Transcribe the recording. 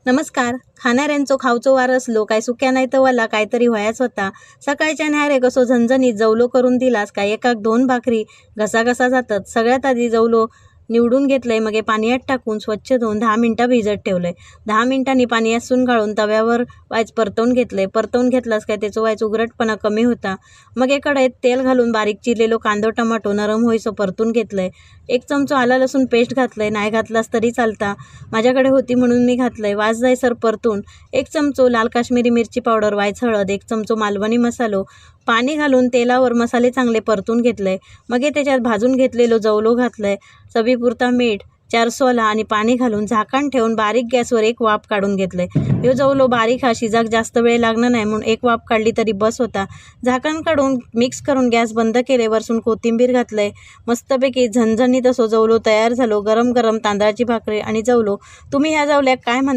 नमस्कार. खाणाऱ्यांचो खावचो वार असलो काय सुक्या नाही तर वाला काहीतरी व्हायच होता. सकाळच्या न्याहारे कसो झणझणीत जवलो करून दिलास काय एकाक 2 भाकरी घसा जातात. सगळ्यात आधी जवलो निवडून घेतलंय, मग पाण्यात टाकून स्वच्छ धुवून 10 मिनिटं भिजत ठेवलंय. 10 मिनिटांनी पाणी यासून गाळून तव्यावर वायच परतवून घेतलंय. परतवून घेतलास काय त्याचं वायच उघरटपणा कमी होता. मग कढईत तेल घालून बारीक चिरलेलो कांदो टमाटो नरम होईसो परतून घेतलंय. 1 चमचो आला लसूण पेस्ट घातलंय, नाही घातलास तरी चालता. माझ्याकडे होती म्हणून मी घातलंय. वास जायसर परतून 1 चमचो लाल काश्मीरी मिरची पावडर, वायच हळद, 1 चमचो मालवणी मसालो, पाणी घालून तेलावर मसाले चांगले परतून घेतलंय. मग त्याच्यात भाजून घेतलेलो जवलो घातलंय. चवीपुरता मीठ, 4 सोला आणि पाणी घालून झाकण ठेवून बारीक गॅसवर 1 वाफ काढून घेतलंय. ह्यो जवलो बारीक हा शिजाक जास्त वेळ लागणार नाही म्हणून 1 वाफ काढली तरी बस होता. झाकण काढून मिक्स करून गॅस बंद केले. वरसून कोथिंबीर घातलंय. मस्तपैकी झणझणीत असो जवलो तयार झालो. गरम गरम तांदळाची भाकरी आणि जवलो. तुम्ही ह्या जवल्याक काय म्हणता?